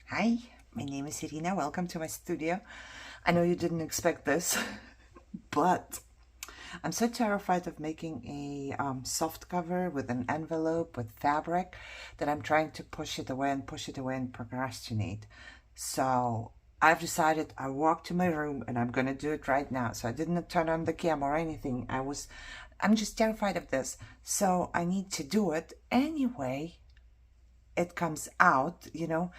Hi, my name is Irina. Welcome to my studio. I know you didn't expect this, but I'm so terrified of making a soft cover with an envelope with fabric that I'm trying to push it away and procrastinate. So I've decided I walk to my room and I'm gonna do it right now. So I didn't turn on the camera or anything. I'm just terrified of this. So I need to do it anyway. It comes out, you know.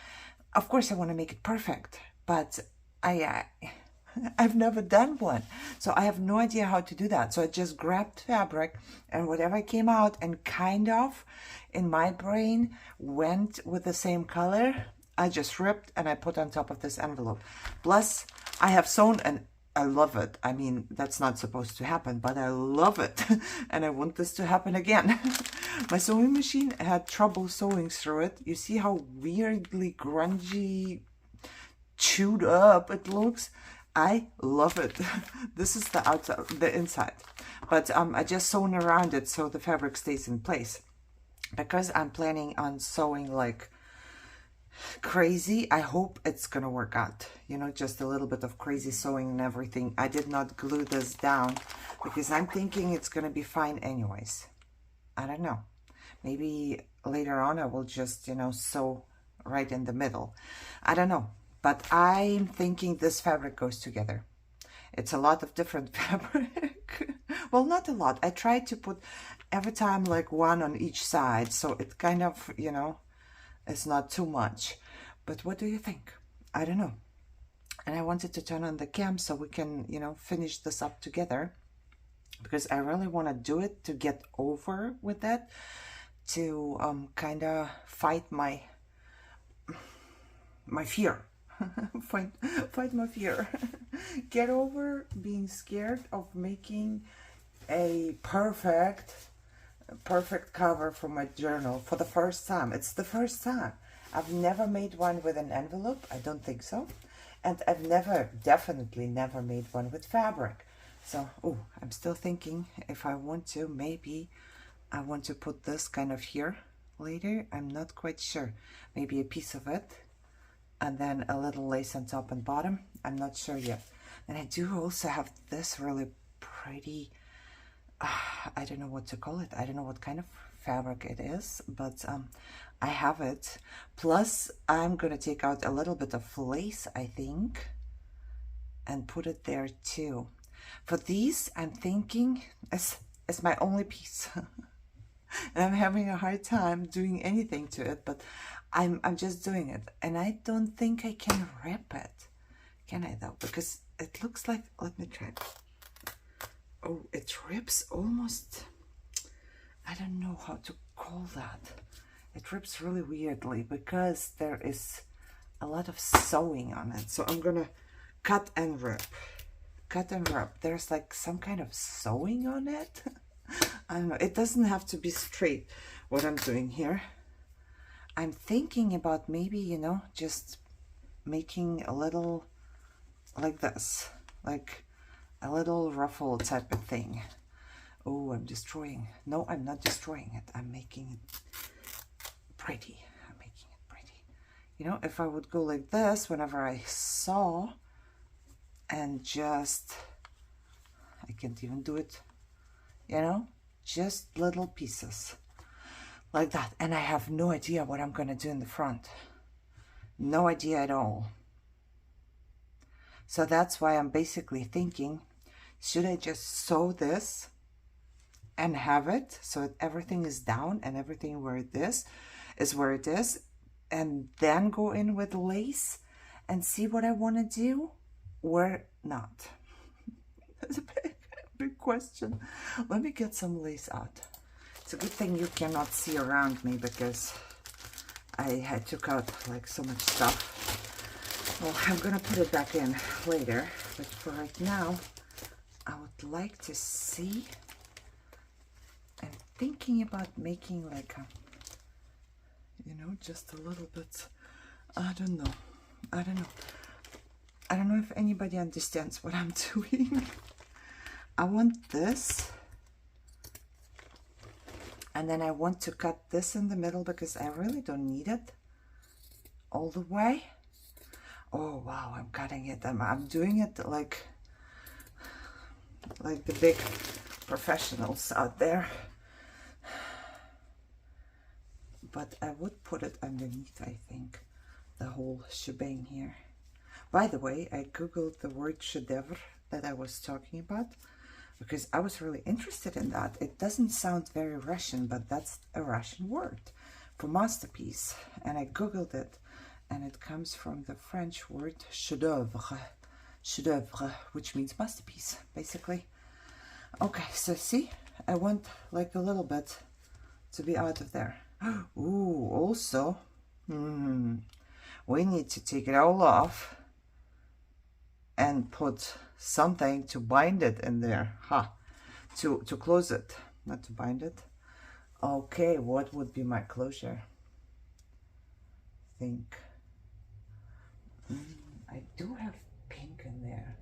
Of course I want to make it perfect, but I've never done one, so I have no idea how to do that. So I just grabbed fabric and whatever came out and kind of in my brain went with the same color, I just ripped and I put on top of this envelope. Plus I have sewn and I love it. I mean, that's not supposed to happen, but I love it. And I want this to happen again. My sewing machine had trouble sewing through it. You see how weirdly grungy, chewed up it looks? I love it. This is the outside, the inside. But I just sewn around it so the fabric stays in place. Because I'm planning on sewing like crazy, I hope it's gonna work out, you know, just a little bit of crazy sewing and everything. I did not glue this down because I'm thinking it's gonna be fine anyways. I don't know, maybe later on I will just, you know, sew right in the middle. I don't know, but I'm thinking this fabric goes together. It's a lot of different fabric. Well, not a lot. I tried to put every time like one on each side, so it kind of, you know, it's not too much. But what do you think? I don't know. And I wanted to turn on the cam so we can, you know, finish this up together, because I really want to do it to get over with it, to kind of fight my fear. fight my fear. Get over being scared of making a perfect cover for my journal for the first time. It's the first time. I've never made one with an envelope. I don't think so. And I've definitely never made one with fabric. So, oh, I'm still thinking if I want to, maybe I want to put this kind of here later. I'm not quite sure. Maybe a piece of it and then a little lace on top and bottom. I'm not sure yet. And I do also have this really pretty, I don't know what to call it. I don't know what kind of fabric it is, but I have it. Plus, I'm gonna take out a little bit of lace, I think, and put it there too. For these, I'm thinking it's my only piece. And I'm having a hard time doing anything to it, but I'm just doing it. And I don't think I can rip it. Can I though? Because it looks like, let me try. Oh, it rips almost, I don't know how to call that. It rips really weirdly because there is a lot of sewing on it. So I'm gonna cut and rip. Cut and rip. There's like some kind of sewing on it. I don't know. It doesn't have to be straight what I'm doing here. I'm thinking about maybe, you know, just making a little like this, like a little ruffle type of thing. Oh, I'm destroying. No, I'm not destroying it. I'm making it pretty. I'm making it pretty. You know, if I would go like this whenever I sew and just, I can't even do it, you know, just little pieces like that. And I have no idea what I'm going to do in the front. No idea at all. So that's why I'm basically thinking, should I just sew this and have it so that everything is down and everything where it is where it is, and then go in with lace and see what I want to do or not? That's a big question. Let me get some lace out. It's a good thing you cannot see around me because I took out like so much stuff. Well, I'm gonna put it back in later, but for right now, I would like to see. I'm thinking about making like a, you know, just a little bit, I don't know. I don't know if anybody understands what I'm doing. I want this, and then I want to cut this in the middle because I really don't need it all the way. Oh wow, I'm cutting it. I'm doing it like the big professionals out there. But I would put it underneath, I think, the whole shebang here. By the way, I googled the word chef-d'oeuvre that I was talking about because I was really interested in that. It doesn't sound very Russian, but that's a Russian word for masterpiece. And I googled it, and it comes from the French word chef-d'oeuvre, which means masterpiece, basically. Okay, so see, I want like a little bit to be out of there. Ooh, also, we need to take it all off and put something to bind it in there, to close it, not to bind it. Okay, what would be my closure? Think. I do have pink in there,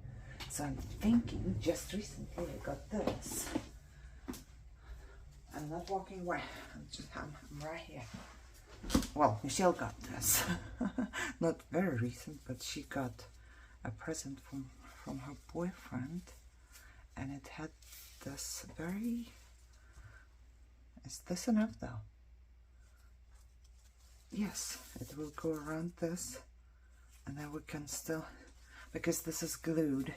so I'm thinking. Just recently I got this. I'm not walking away. I'm right here. Well, Michelle got this. Not very recent, but she got a present from her boyfriend, and it had this very... Is this enough though? Yes, it will go around this, and then we can still, because this is glued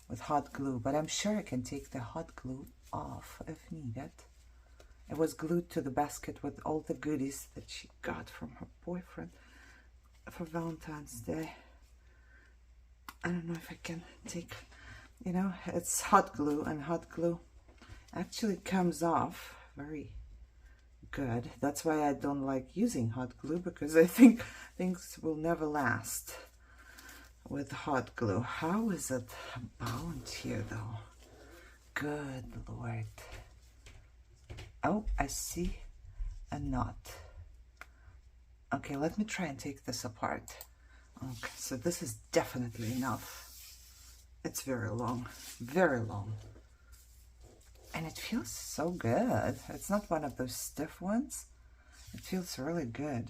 with hot glue, but I'm sure I can take the hot glue off if needed. It was glued to the basket with all the goodies that she got from her boyfriend for Valentine's Day. I don't know if I can take, you know, it's hot glue, and hot glue actually comes off very good. That's why I don't like using hot glue, because I think things will never last with hot glue. How is it bound here though? Good Lord. Oh, I see a knot. Okay, let me try and take this apart. Okay, so this is definitely enough. It's very long, very long. And it feels so good. It's not one of those stiff ones. It feels really good.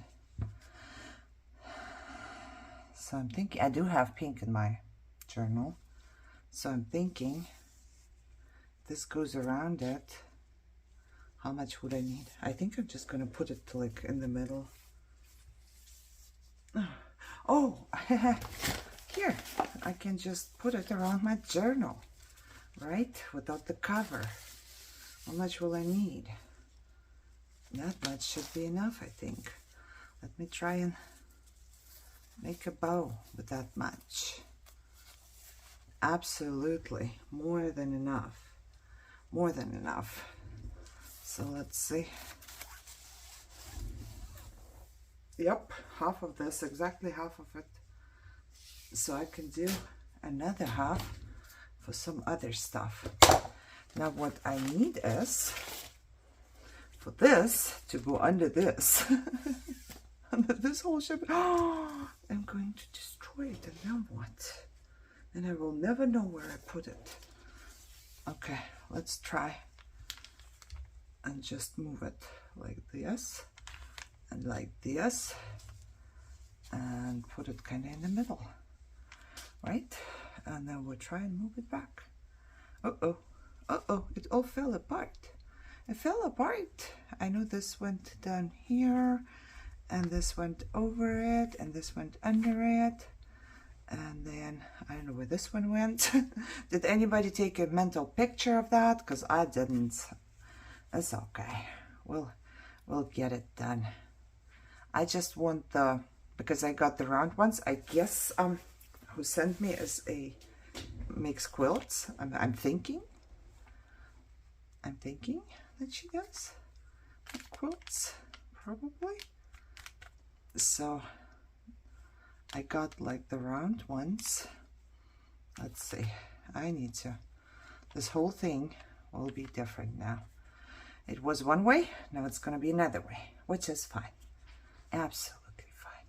So I'm thinking, I do have pink in my journal. So I'm thinking this goes around it. How much would I need? I think I'm just gonna put it like in the middle. Oh, here, I can just put it around my journal, right? Without the cover. How much will I need? That much should be enough, I think. Let me try and make a bow with that much. Absolutely, more than enough. More than enough. So let's see. Yep, half of this, exactly half of it. So I can do another half for some other stuff. Now what I need is for this to go under this. Under this whole ship. Oh, I'm going to destroy it, and now what? And I will never know where I put it. Okay, let's try and just move it like this and like this and put it kind of in the middle, right? And then we'll try and move it back. Uh-oh, uh-oh, it all fell apart. It fell apart. I know this went down here, and this went over it, and this went under it, and then I don't know where this one went. Did anybody take a mental picture of that? Because I didn't. It's okay. We'll get it done. I just want the, because I got the round ones. I guess who sent me is makes quilts. I'm thinking that she does quilts, probably. So I got like the round ones. Let's see. I need to. This whole thing will be different now. It was one way, now it's going to be another way, which is fine. Absolutely fine.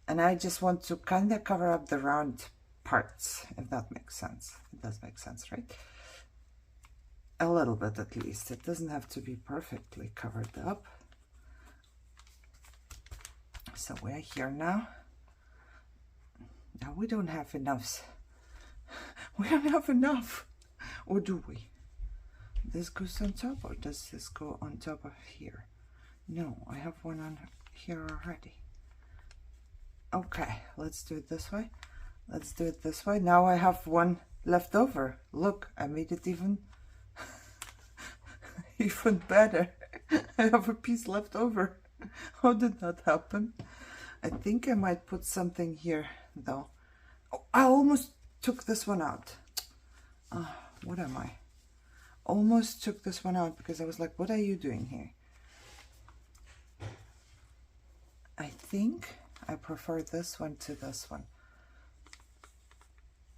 And I just want to kind of cover up the round parts, if that makes sense. It does make sense, right? A little bit at least. It doesn't have to be perfectly covered up. So we're here now. Now we don't have enough. We don't have enough. Or do we? This goes on top, or does this go on top of here? No, I have one on here already. Okay, let's do it this way. Let's do it this way. Now I have one left over. Look, I made it even even better. I have a piece left over. How did that happen? I think I might put something here though. Oh, I almost took this one out. What am I? Almost took this one out because I was like, what are you doing here? I think I prefer this one to this one.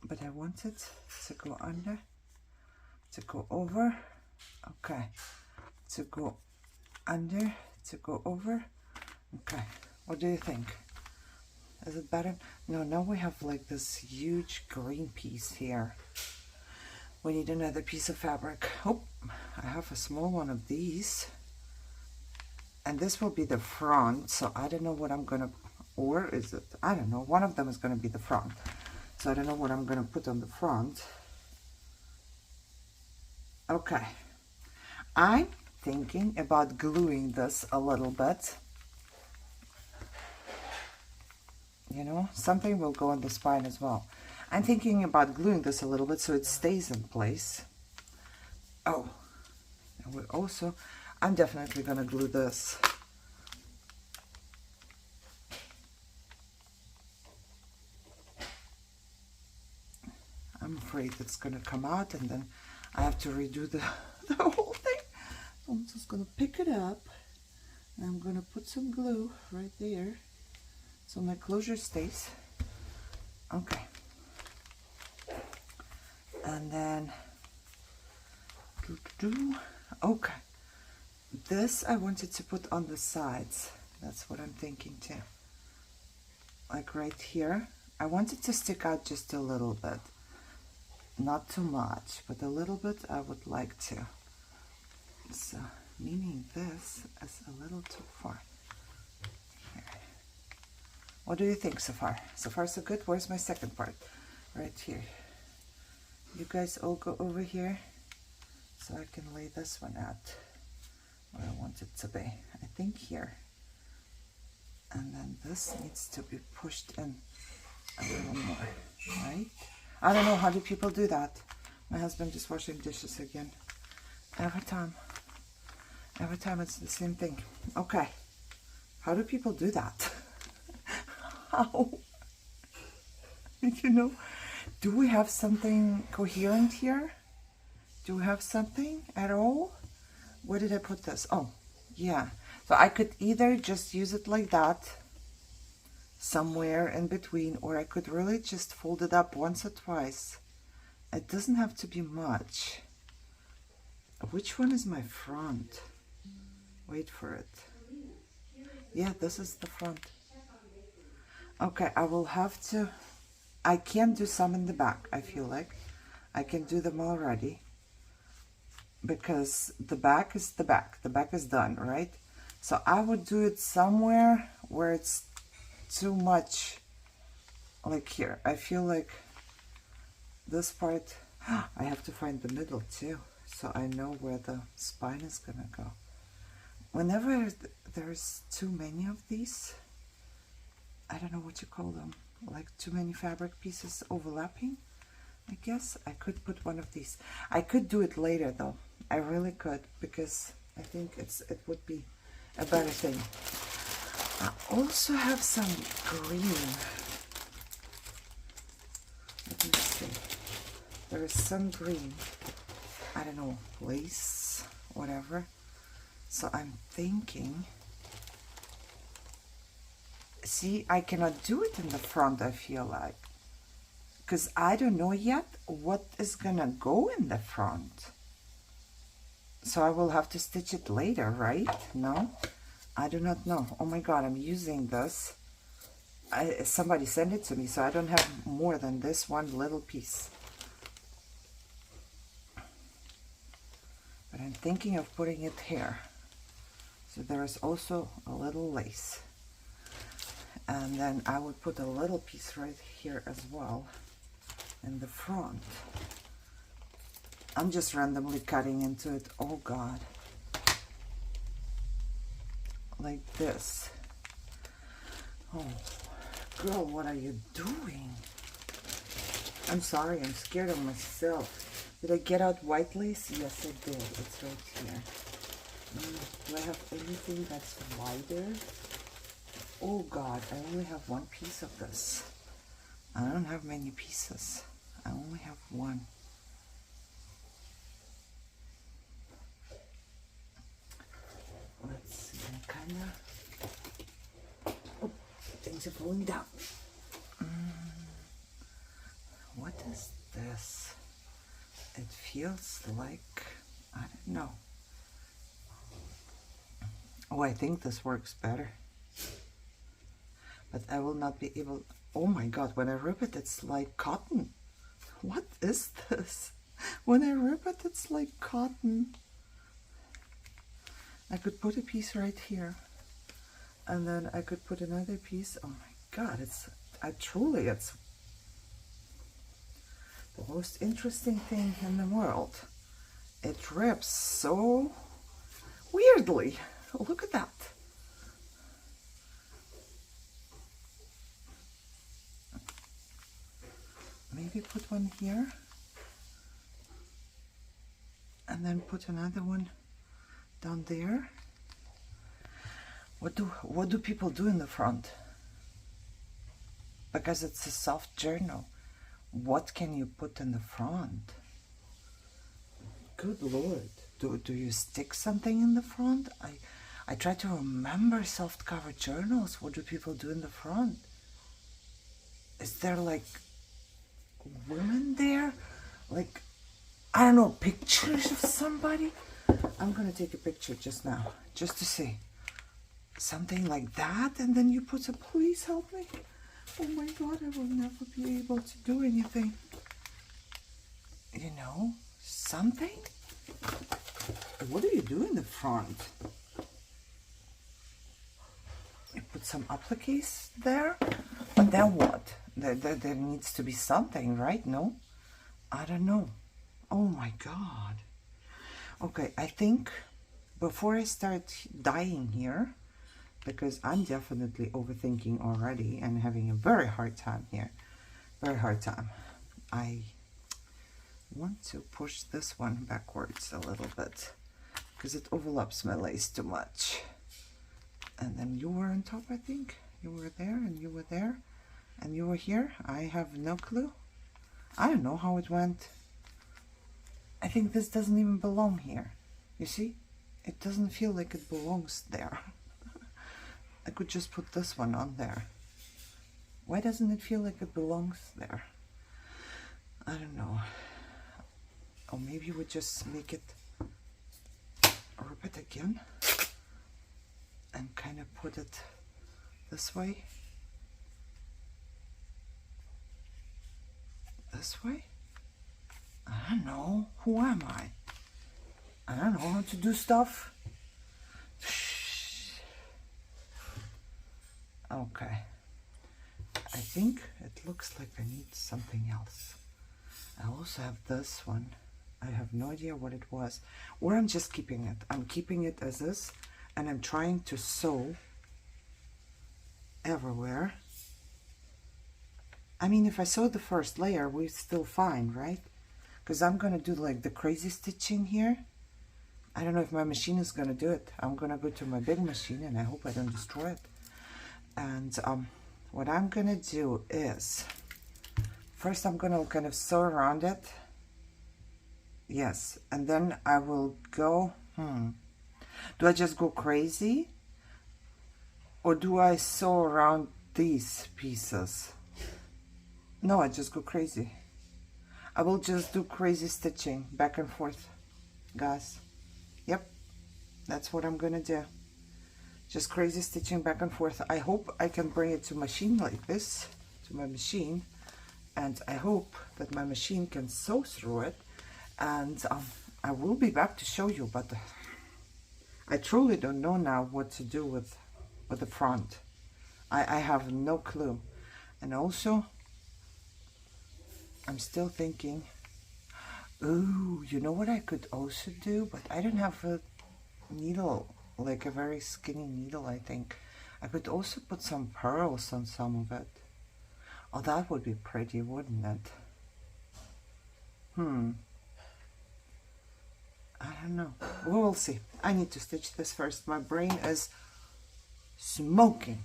But I want it to go under, to go over. Okay. To go under, to go over. Okay. What do you think? Is it better? No, now we have like this huge green piece here. We need another piece of fabric. Oh, I have a small one of these. And this will be the front, so I don't know what I'm gonna, or is it? I don't know. One of them is gonna be the front. So I don't know what I'm gonna put on the front. Okay. I'm thinking about gluing this a little bit. You know, something will go on the spine as well. I'm thinking about gluing this a little bit so it stays in place. Oh, and we also, I'm definitely gonna glue this. I'm afraid it's gonna come out and then I have to redo the whole thing. So I'm just gonna pick it up and I'm gonna put some glue right there so my closure stays. Okay. And then, okay. This I wanted to put on the sides. That's what I'm thinking too. Like right here. I want it to stick out just a little bit. Not too much, but a little bit I would like to. So, meaning this is a little too far. Here. What do you think so far? So far so good? Where's my second part? Right here. You guys all go over here so I can lay this one out where I want it to be. I think here. And then this needs to be pushed in a little more, right? I don't know, how do people do that? My husband is washing dishes again. Every time it's the same thing. Okay, how do people do that? How? You know, do we have something coherent here? Do we have something at all? Where did I put this? Oh, yeah. So I could either just use it like that, somewhere in between, or I could really just fold it up once or twice. It doesn't have to be much. Which one is my front? Wait for it. Yeah, this is the front. Okay, I will have to, I can do some in the back, I feel like. I can do them already. Because the back is the back. The back is done, right? So I would do it somewhere where it's too much, like here. I feel like this part, I have to find the middle too, so I know where the spine is gonna go. Whenever there's too many of these, I don't know what you call them, like too many fabric pieces overlapping, I guess I could put one of these. I could do it later though. I really could, because I think it would be a better thing. I also have some green. Let me see. There is some green. I don't know, lace, whatever. So I'm thinking, see, I cannot do it in the front, I feel like. Because I don't know yet what is gonna go in the front. So I will have to stitch it later, right? No? I do not know. Oh my god, I'm using this. Somebody sent it to me, so I don't have more than this one little piece. But I'm thinking of putting it here. So there is also a little lace. And then I would put a little piece right here as well in the front. I'm just randomly cutting into it. Oh God. Like this. Oh, girl, what are you doing? I'm sorry, I'm scared of myself. Did I get out white lace? Yes, I did. It's right here. Do I have anything that's wider? Oh God, I only have one piece of this. I don't have many pieces. I only have one. Let's see, I kinda... Oh, things are falling down. What is this? It feels like, I don't know. Oh, I think this works better. But I will not be able... Oh my God, when I rip it, it's like cotton. What is this? When I rip it, it's like cotton. I could put a piece right here. And then I could put another piece. Oh my God, it's the most interesting thing in the world. It rips so weirdly. Look at that. Maybe put one here. And then put another one down there. What do people do in the front? Because it's a soft journal. What can you put in the front? Good Lord. Do you stick something in the front? I try to remember soft cover journals. What do people do in the front? Is there like women there? Like, I don't know, pictures of somebody? I'm gonna take a picture just now, just to see. Something like that, and then you put a please help me. Oh my God, I will never be able to do anything. You know, something? What do you do in the front? You put some appliques there, but then what? There needs to be something, right? No? I don't know. Oh my God. Okay, I think before I start dyeing here, because I'm definitely overthinking already and having a very hard time here. Very hard time. I want to push this one backwards a little bit because it overlaps my lace too much. And then you were on top, I think. You were there and you were there and you were here. I have no clue. I don't know how it went. I think this doesn't even belong here. You see? It doesn't feel like it belongs there. I could just put this one on there. Why doesn't it feel like it belongs there? I don't know. Or maybe we just make it, rip it again and kind of put it this way. This way? I don't know. Who am I? I don't know how to do stuff. Okay. I think it looks like I need something else. I also have this one. I have no idea what it was. Or I'm just keeping it. I'm keeping it as is. And I'm trying to sew everywhere. I mean, if I sew the first layer, we're still fine, right? Because I'm going to do like the crazy stitching here. I don't know if my machine is going to do it. I'm going to go to my big machine and I hope I don't destroy it. And what I'm going to do is, first I'm going to kind of sew around it. Yes, and then I will go, do I just go crazy? Or do I sew around these pieces? No, I just go crazy. I will just do crazy stitching back and forth, guys. Yep, that's what I'm going to do. Just crazy stitching back and forth. I hope I can bring it to machine like this, to my machine. And I hope that my machine can sew through it. And I will be back to show you, but I truly don't know now what to do with the front. I have no clue. And also, I'm still thinking, ooh, you know what I could also do? But I don't have a needle, like a very skinny needle, I think. I could also put some pearls on some of it. Oh, that would be pretty, wouldn't it? I don't know. We will see. I need to stitch this first. My brain is smoking.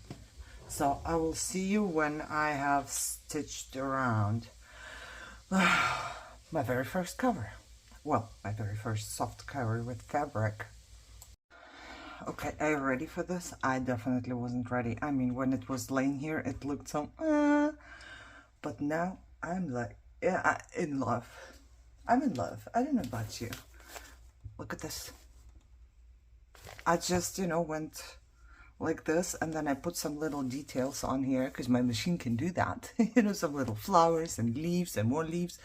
So I will see you when I have stitched around my very first cover. Well, my very first soft cover with fabric. Okay, are you ready for this? I definitely wasn't ready. I mean, when it was laying here, it looked so, but now I'm like, yeah, in love. I'm in love. I don't know about you. Look at this. I just, you know, went like this, and then I put some little details on here because my machine can do that. You know, some little flowers and leaves and more leaves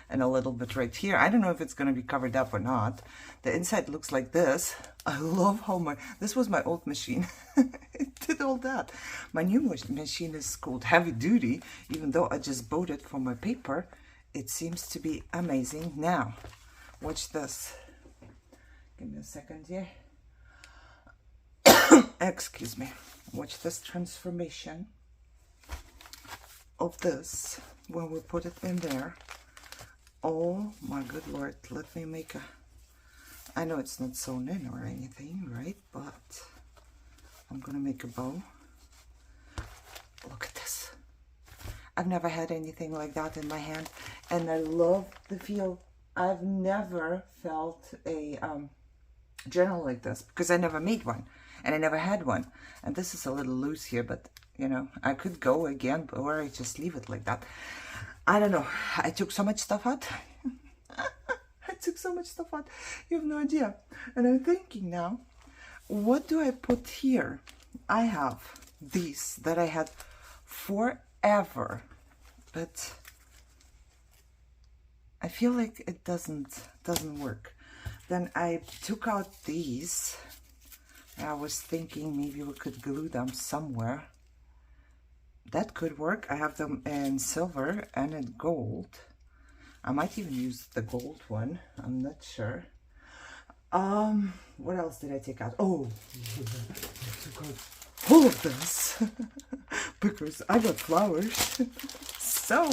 and a little bit right here. I don't know if it's going to be covered up or not. The inside looks like this. I love how this was my old machine. It did all that. My new machine is called Heavy Duty, even though I just bought it for my paper. It seems to be amazing. Now, watch this. Give me a second here. Excuse me. Watch this transformation of this when we put it in there. Oh my good Lord, let me make a, I know it's not sewn in or anything, right? But I'm gonna make a bow. Look at this. I've never had anything like that in my hand, and I love the feel. I've never felt a journal like this because I never made one and I never had one. And this is a little loose here, but you know, I could go again, or I just leave it like that. I don't know. I took so much stuff out. I took so much stuff out. You have no idea. And I'm thinking now, what do I put here? I have these that I had forever, but I feel like it doesn't work. Then I took out these. I was thinking maybe we could glue them somewhere. That could work. I have them in silver and in gold. I might even use the gold one. I'm not sure. What else did I take out? Oh, I took out all of this because I got flowers. So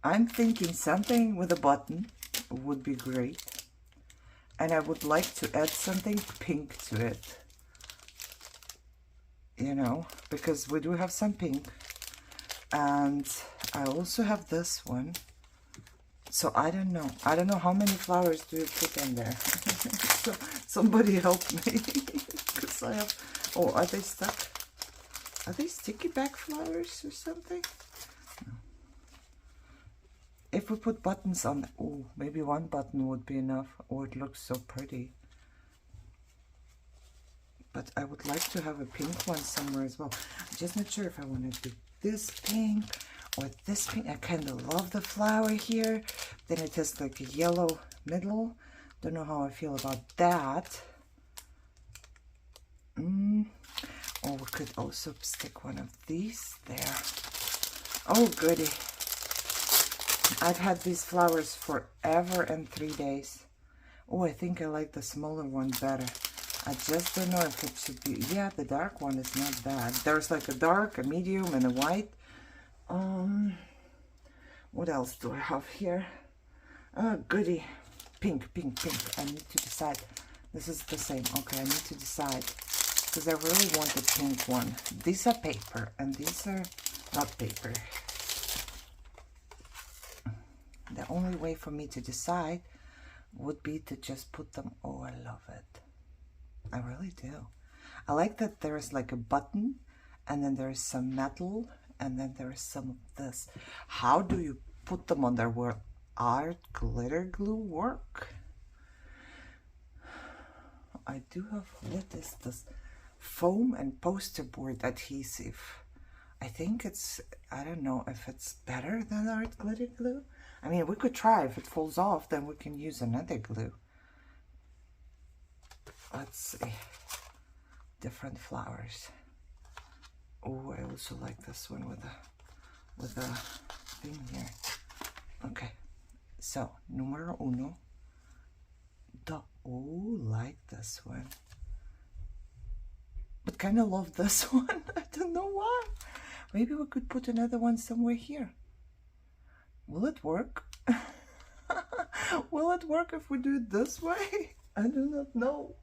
I'm thinking something with a button would be great. And I would like to add something pink to it. You know, because we do have some pink. And I also have this one. So I don't know. I don't know how many flowers do you put in there. So somebody help me. Because I have... Oh, are they stuck? Are they sticky back flowers or something? No. If we put buttons on... Oh, maybe one button would be enough. Oh, it looks so pretty. But I would like to have a pink one somewhere as well. I'm just not sure if I want to do this pink or this pink. I kind of love the flower here. Then it has like a yellow middle. Don't know how I feel about that. Or we could also stick one of these there. Oh, goody. I've had these flowers forever and 3 days. Oh, I think I like the smaller one better. I just don't know if it should be... Yeah, the dark one is not bad. There's like a dark, a medium, and a white. What else do I have here? Oh, goody. Pink, pink, pink. I need to decide. This is the same. Okay, I need to decide. Because I really want the pink one. These are paper, and these are not paper. The only way for me to decide would be to just put them... Oh, I love it. I really do. I like that there is like a button, and then there is some metal, and then there is some of this. How do you put them on there? Will art glitter glue work? I do have... What is this? Foam and poster board adhesive. I think it's... I don't know if it's better than art glitter glue. I mean, we could try. If it falls off, then we can use another glue. Let's see. Different flowers. Oh, I also like this one with a thing here. Okay, so numero uno. Oh, like this one. But kind of love this one. I don't know why. Maybe we could put another one somewhere here. Will it work? Will it work if we do it this way? I do not know.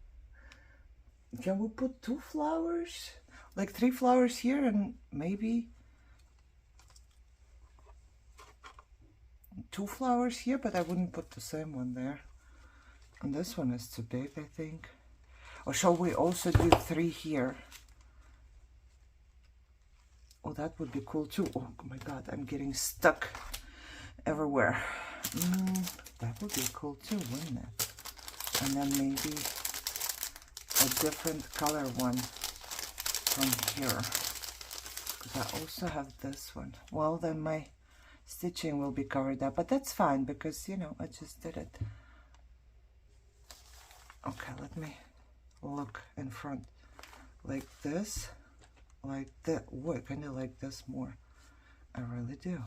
Can we put 2 flowers? Like 3 flowers here and maybe 2 flowers here, but I wouldn't put the same one there. And this one is too big, I think. Or shall we also do 3 here? Oh, that would be cool too. Oh my god, I'm getting stuck everywhere. That would be cool too, wouldn't it? And then maybe a different color one from here. Because I also have this one. Well, then my stitching will be covered up, but that's fine because, you know, I just did it. Okay, let me look in front like this, like that. Oh, I kind of like this more. I really do.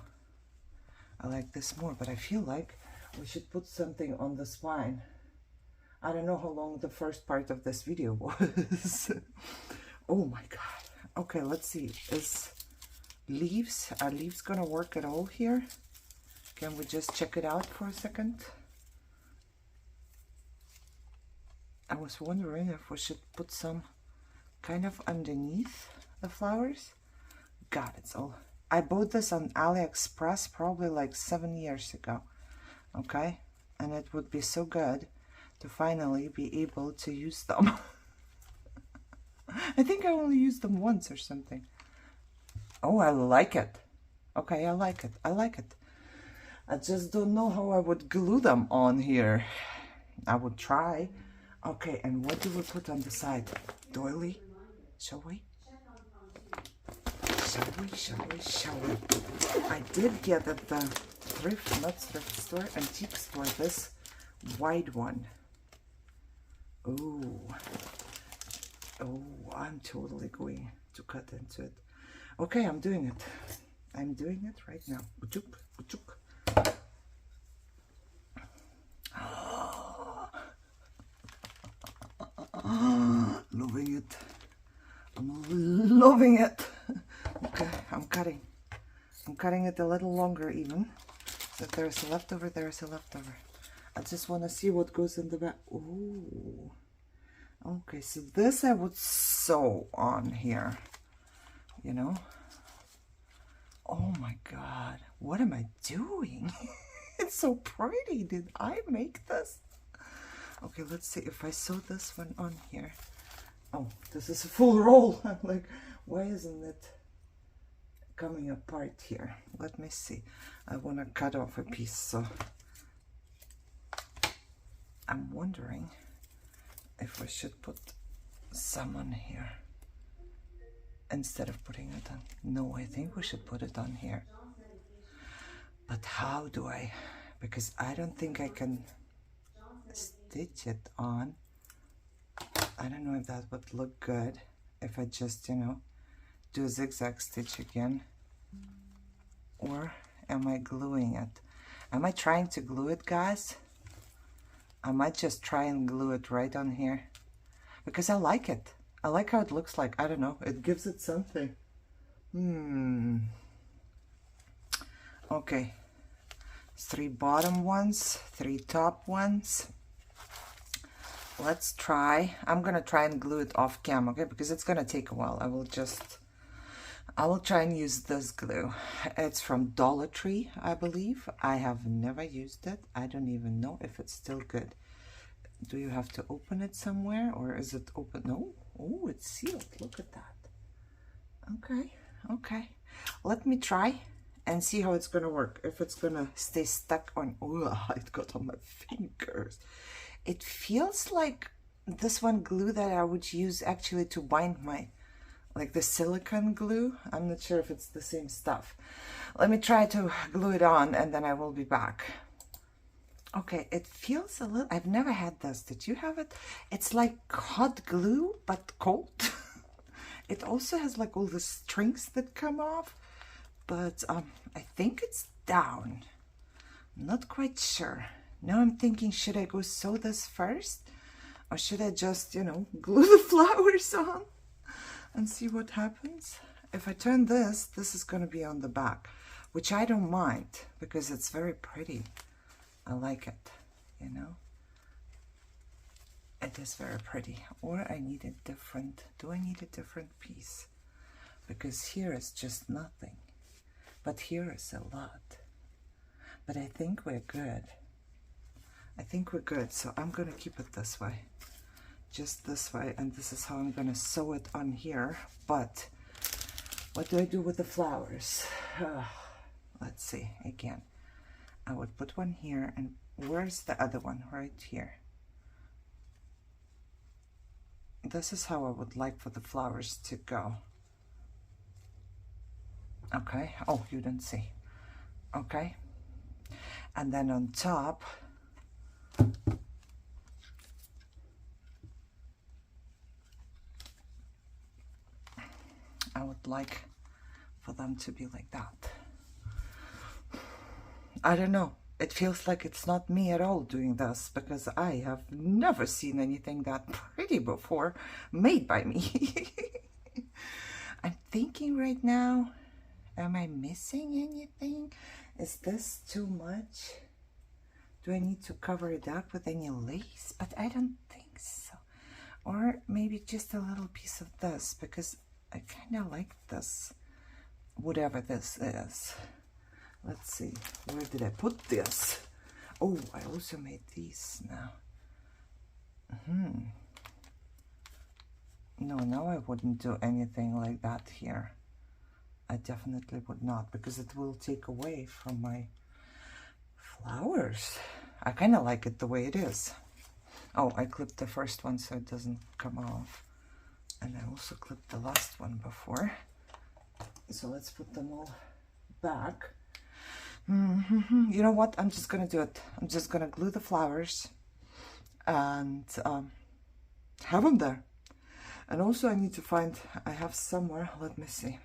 I like this more, but I feel like we should put something on the spine. I don't know how long the first part of this video was. Oh my god. Okay, let's see. Are leaves gonna work at all here? Can we just check it out for a second? I was wondering if we should put some kind of underneath the flowers. God, it's all... I bought this on AliExpress probably like 7 years ago. Okay? And it would be so good to finally be able to use them. I think I only used them once or something. Oh, I like it. Okay, I like it. I like it. I just don't know how I would glue them on here. I would try. Okay, and what do we put on the side? Doily? Shall we? Shall we? I did get at the not thrift store, antique store, this wide one. Oh, I'm totally going to cut into it. Okay, I'm doing it. I'm doing it right now. Ujuk, ujuk. Loving it. I'm loving it. Okay, I'm cutting. I'm cutting it a little longer even. So if there's a leftover, there's a leftover. I just want to see what goes in the back. Ooh. Okay, so this I would sew on here. You know? Oh my god. What am I doing? It's so pretty. Did I make this? Okay, let's see if I sew this one on here. Oh, this is a full roll. I'm like, why isn't it coming apart here? Let me see. I want to cut off a piece, so I'm wondering if I should put some on here instead of putting it on. No, I think we should put it on here. But how do I? Because I don't think I can stitch it on. I don't know if that would look good if I just, you know, do a zigzag stitch again. Or am I gluing it? Am I trying to glue it, guys? I might just try and glue it right on here. Because I like it. I like how it looks like. I don't know. It gives it something. Okay. 3 bottom ones, 3 top ones. Let's try. I'm gonna try and glue it off cam, okay? Because it's gonna take a while. I will try and use this glue. It's from Dollar Tree, I believe. I have never used it. I don't even know if it's still good. Do you have to open it somewhere, or is it open? No. Oh, it's sealed. Look at that. Okay, okay. Let me try and see how it's gonna work. If it's gonna stay stuck on. Oh, it got on my fingers. It feels like this one glue that I would use actually to bind my, like the silicone glue. I'm not sure if it's the same stuff. Let me try to glue it on and then I will be back. Okay, it feels a little, I've never had this. Did you have it? It's like hot glue, but cold. It also has like all the strings that come off, but I think it's down. I'm not quite sure. Now I'm thinking, should I go sew this first? Or should I just, you know, glue the flowers on and see what happens? If I turn this, this is going to be on the back, which I don't mind because it's very pretty. I like it, you know. It is very pretty. Or I need a different, do I need a different piece? Because here is just nothing. But here is a lot. But I think we're good. I think we're good. So I'm going to keep it this way. Just this way. And this is how I'm going to sew it on here. But what do I do with the flowers? Let's see. Again, I would put one here. And where's the other one? Right here. This is how I would like for the flowers to go. Okay. Oh, you didn't see. Okay. And then on top, I would like for them to be like that. I don't know. It feels like it's not me at all doing this because I have never seen anything that pretty before made by me. I'm thinking right now, am I missing anything? Is this too much? Do I need to cover it up with any lace? But I don't think so. Or maybe just a little piece of this because I kind of like this, whatever this is. Let's see, where did I put this? Oh, I also made these now. No, now I wouldn't do anything like that here. I definitely would not, because it will take away from my flowers. I kind of like it the way it is. Oh, I clipped the first one so it doesn't come off. And I also clipped the last one before. So let's put them all back. You know what? I'm just gonna do it. I'm just gonna glue the flowers and have them there. And also I need to find, I have somewhere, let me see.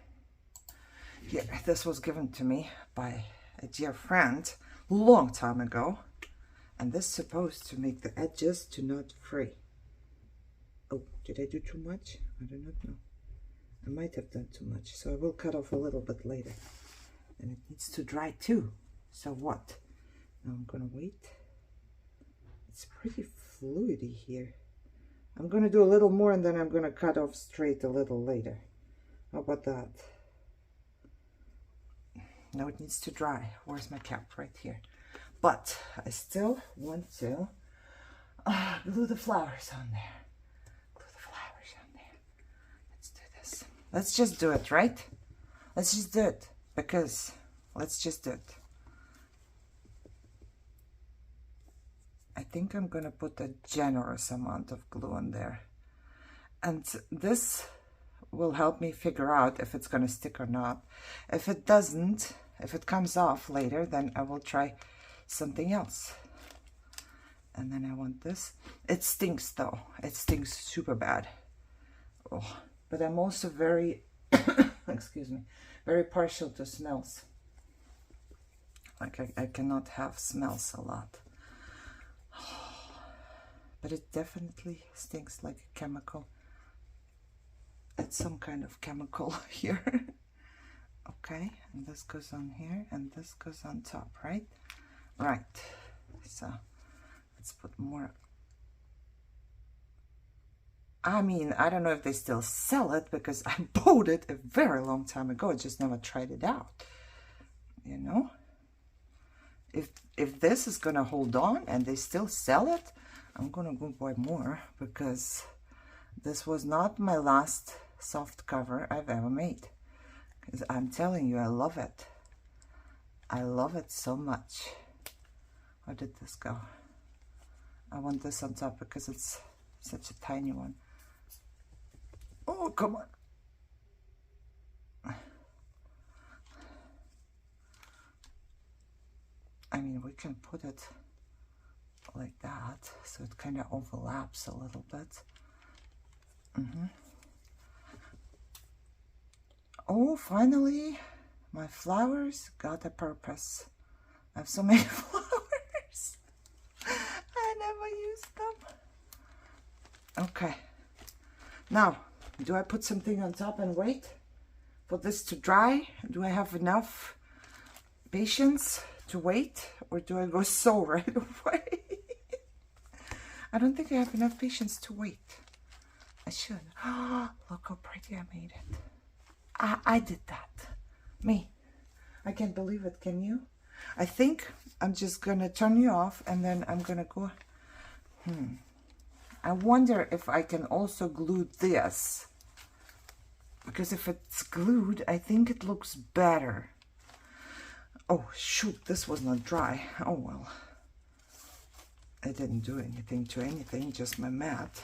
Here, this was given to me by a dear friend long time ago. And this is supposed to make the edges to not fray. Oh, did I do too much? I do not know. I might have done too much. So I will cut off a little bit later. And it needs to dry too. So what? Now I'm gonna wait. It's pretty fluidy here. I'm gonna do a little more and then I'm gonna cut off straight a little later. How about that? Now it needs to dry. Where's my cap? Right here. But I still want to glue the flowers on there. Glue the flowers on there. Let's do this. Let's just do it, right? Let's just do it. Because let's just do it. I think I'm gonna put a generous amount of glue on there. And this will help me figure out if it's gonna stick or not. If it doesn't, if it comes off later, then I will try something else. And then I want this. It stinks though. It stinks super bad. Oh, but I'm also very, excuse me, very partial to smells. Like I cannot have smells a lot. But it definitely stinks like a chemical. It's some kind of chemical here. Okay, and this goes on here and this goes on top, right? Right. So let's put more. I mean, I don't know if they still sell it because I bought it a very long time ago. I just never tried it out. You know? If this is gonna hold on and they still sell it, I'm gonna go buy more because this was not my last soft cover I've ever made. Because I'm telling you, I love it. I love it so much. How did this go? I want this on top because it's such a tiny one. Oh, come on. I mean, we can put it like that, so it kind of overlaps a little bit. Oh, finally, my flowers got a purpose. I have so many flowers. I never used them. Okay. Now, do I put something on top and wait for this to dry? Do I have enough patience to wait, or do I go sew right away? I don't think I have enough patience to wait. I should. Oh, look how pretty I made it. I did that. Me. I can't believe it, can you? I think I'm just gonna turn you off and then I'm gonna go. I wonder if I can also glue this. Because if it's glued, I think it looks better. Oh, shoot, this was not dry. Oh, well. I didn't do anything to anything, just my mat.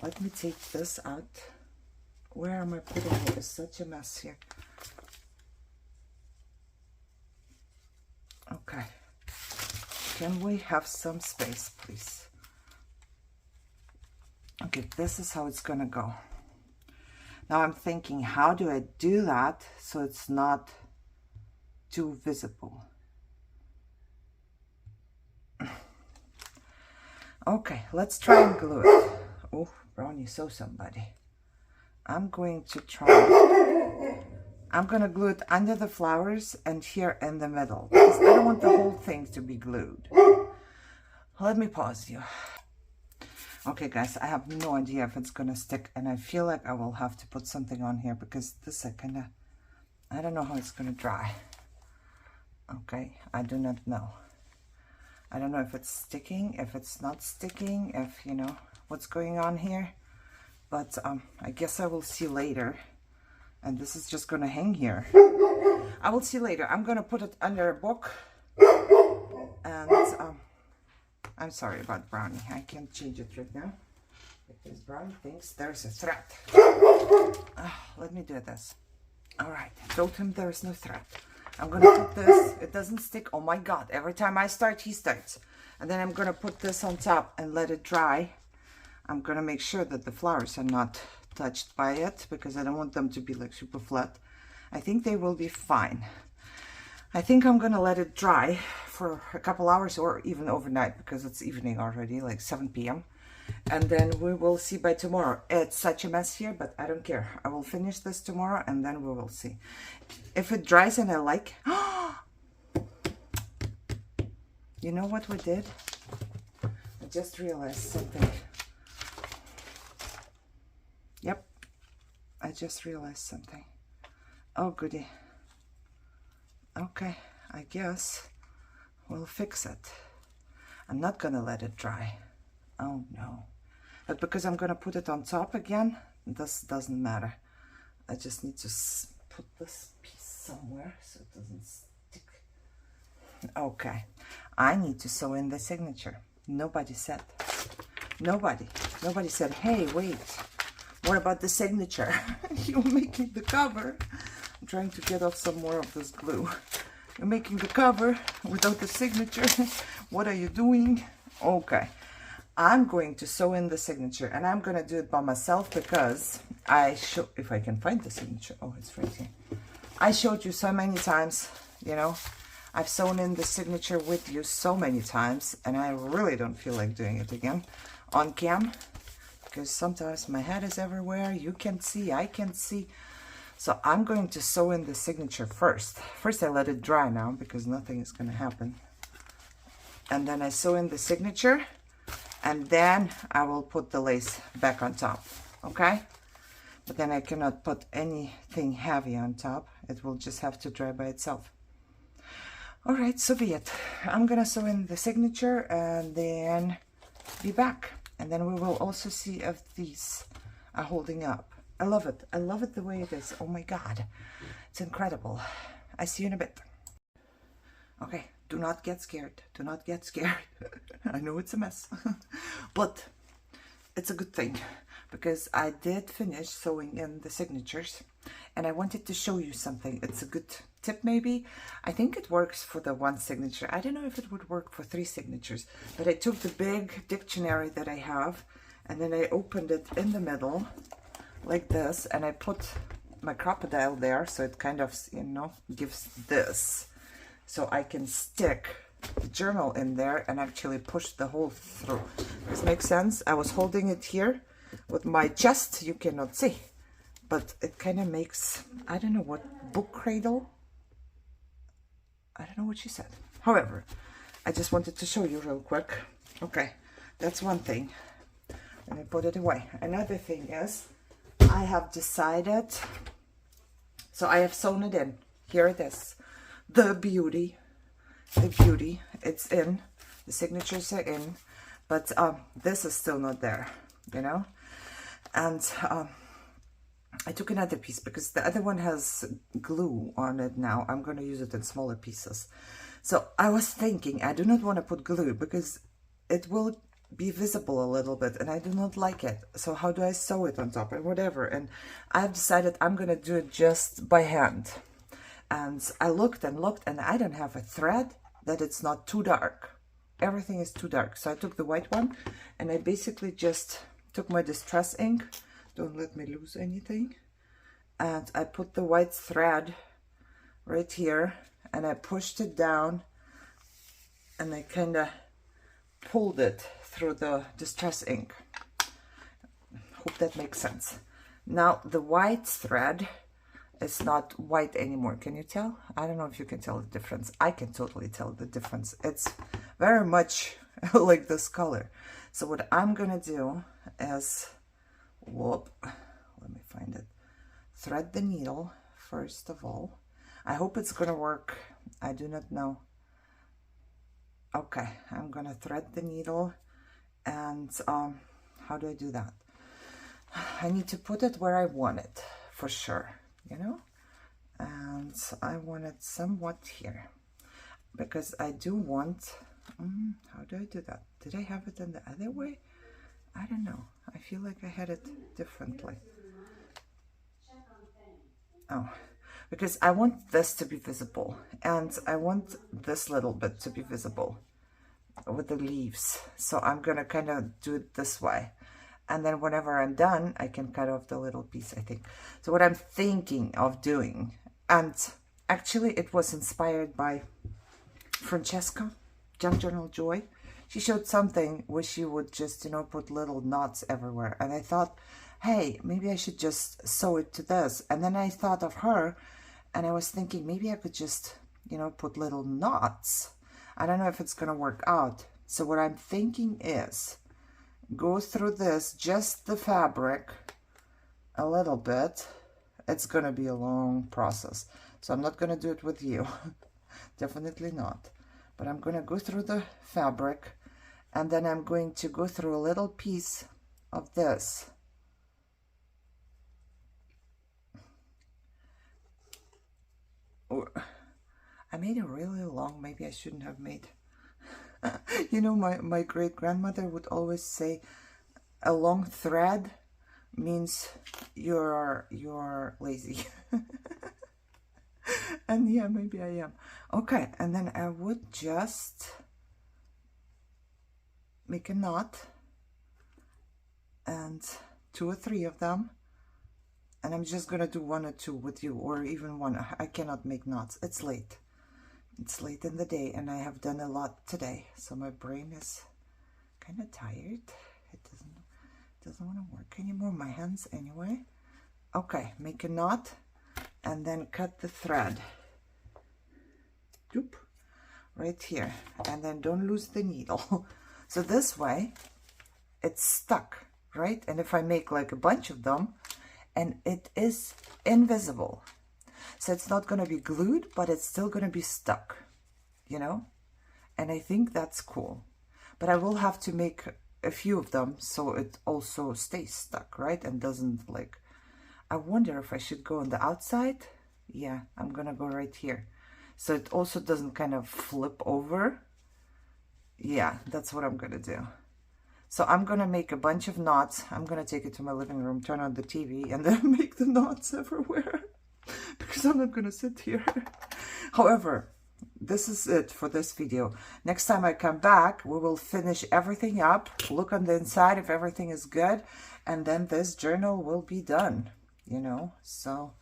Let me take this out. Where am I putting it? It's such a mess here. Okay. Can we have some space, please? Okay, this is how it's gonna go. Now I'm thinking, how do I do that so it's not too visible? Okay, let's try and glue it. Oh, Brownie saw somebody. I'm going to try. I'm gonna glue it under the flowers and here in the middle, because I don't want the whole thing to be glued. Let me pause you. Okay guys, I have no idea if it's gonna stick, and I feel like I will have to put something on here because this I don't know how it's gonna dry. Okay, I do not know. I don't know if it's sticking, if it's not sticking, if you know what's going on here, but I guess I will see later. And this is just gonna hang here. I will see later. I'm gonna put it under a book, and I'm sorry about Brownie. I can't change it right now because Brownie thinks there's a threat. Let me do this. All right, I told him there's no threat. I'm gonna put this. It doesn't stick. Oh my God! Every time I start, he starts. And then I'm gonna put this on top and let it dry. I'm gonna make sure that the flowers are not touched by it because I don't want them to be like super flat. I think they will be fine. I think I'm gonna let it dry for a couple hours or even overnight because it's evening already, like 7 p.m. And then we will see by tomorrow. It's such a mess here, but I don't care. I will finish this tomorrow and then we will see. If it dries and I like... You know what we did? I just realized something. Yep, I just realized something. Oh, goody. Okay, I guess we'll fix it. I'm not gonna let it dry. Oh no. But because I'm gonna put it on top again, this doesn't matter. I just need to put this piece somewhere so it doesn't stick. Okay, I need to sew in the signature. Nobody said. Nobody said, hey, wait. What about the signature? You're making the cover. I'm trying to get off some more of this glue. You're making the cover without the signature. What are you doing? Okay. I'm going to sew in the signature, and I'm going to do it by myself because if I can find the signature. Oh, it's right here. I showed you so many times, you know. I've sewn in the signature with you so many times, and I really don't feel like doing it again on cam. Because sometimes my head is everywhere. You can see, I can see. So I'm going to sew in the signature first. First I let it dry now because nothing is going to happen. And then I sew in the signature. And then I will put the lace back on top. Okay? But then I cannot put anything heavy on top. It will just have to dry by itself. Alright, so be it. I'm going to sew in the signature and then be back. And then we will also see if these are holding up. I love it. I love it the way it is. Oh my God. It's incredible. I see you in a bit. Okay. Do not get scared. Do not get scared. I know it's a mess. But it's a good thing. Because I did finish sewing in the signatures. And I wanted to show you something. It's a good tip maybe. I think it works for the one signature. I don't know if it would work for 3 signatures. But I took the big dictionary that I have. And then I opened it in the middle. Like this. And I put my crocodile there, so it kind of, you know, gives this. So I can stick the journal in there and actually push the hole through. Does this make sense? I was holding it here with my chest. You cannot see. But it kind of makes, I don't know what, book cradle? I don't know what she said. However, I just wanted to show you real quick. Okay, that's one thing. Let me put it away. Another thing is, I have decided, so I have sewn it in. Here it is. The beauty, it's in. The signatures are in, but this is still not there, you know? And I took another piece because the other one has glue on it now. I'm going to use it in smaller pieces. So I was thinking, I do not want to put glue because it will be visible a little bit and I do not like it. So how do I sew it on top and whatever? And I've decided I'm going to do it just by hand. And I looked and looked and I don't have a thread that it's not too dark. Everything is too dark. So I took the white one and I basically just took my distress ink. Don't let me lose anything. And I put the white thread right here and I pushed it down and I kind of pulled it through the distress ink. Hope that makes sense. Now the white thread is not white anymore. Can you tell? I don't know if you can tell the difference. I can totally tell the difference. It's very much like this color. So what I'm gonna do is, whoop, let me find it. Thread the needle first of all. I hope it's gonna work. I do not know. Okay, I'm gonna thread the needle and how do I do that? I need to put it where I want it for sure, you know, and I want it somewhat here because I do want, how do I do that? Did I have it in the other way? I don't know. I feel like I had it differently. Oh, because I want this to be visible and I want this little bit to be visible with the leaves. So I'm gonna kind of do it this way. And then whenever I'm done, I can cut off the little piece, I think. So what I'm thinking of doing, and actually it was inspired by Francesca, Junk Journal Joy. She showed something where she would just, you know, put little knots everywhere. And I thought, hey, maybe I should just sew it to this. And then I thought of her and I was thinking maybe I could just, you know, put little knots. I don't know if it's going to work out. So what I'm thinking is go through this, just the fabric a little bit. It's going to be a long process. So I'm not going to do it with you. Definitely not. But I'm going to go through the fabric and then I'm going to go through a little piece of this. I made it really long. Maybe I shouldn't have made. You know, my great-grandmother would always say a long thread means you're lazy. And yeah, maybe I am. Okay, and then I would just make a knot and 2 or 3 of them. And I'm just gonna do 1 or 2 with you, or even 1. I cannot make knots. It's late. It's late in the day and I have done a lot today. So my brain is kind of tired. It doesn't want to work anymore. My hands anyway. Okay, make a knot and then cut the thread. Doop, right here. And then don't lose the needle. So this way it's stuck, right? And if I make like a bunch of them, and it is invisible. So it's not going to be glued, but it's still going to be stuck, you know? And I think that's cool. But I will have to make a few of them so it also stays stuck, right? And doesn't like, I wonder if I should go on the outside. Yeah, I'm going to go right here. So it also doesn't kind of flip over. Yeah, that's what I'm going to do. So I'm going to make a bunch of knots. I'm going to take it to my living room, turn on the TV, and then make the knots everywhere. Because I'm not going to sit here. However, this is it for this video. Next time I come back, we will finish everything up, look on the inside if everything is good, and then this journal will be done, you know. So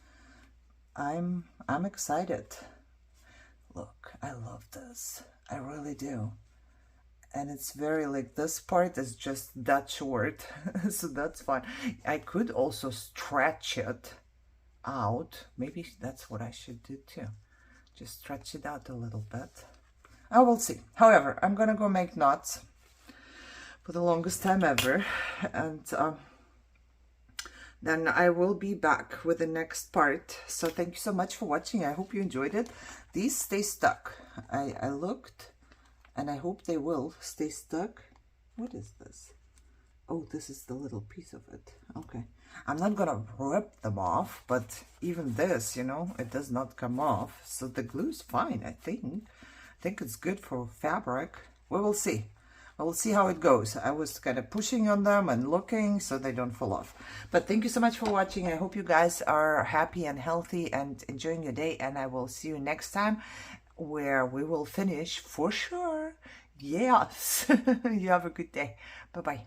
I'm excited. Look, I love this. I really do. And it's very like, this part is just that short. So that's fine. I could also stretch it out. Maybe that's what I should do too. Just stretch it out a little bit. I will see. However, I'm gonna go make knots for the longest time ever, and then I will be back with the next part. So thank you so much for watching. I hope you enjoyed it. These stay stuck. I looked, and I hope they will stay stuck. What is this? Oh, this is the little piece of it. Okay. I'm not gonna rip them off, but even this, you know, it does not come off. So the glue's fine, I think. I think it's good for fabric. We will see. We'll see how it goes. I was kind of pushing on them and looking so they don't fall off. But thank you so much for watching. I hope you guys are happy and healthy and enjoying your day. And I will see you next time, where we will finish for sure. Yes. You have a good day. Bye-bye.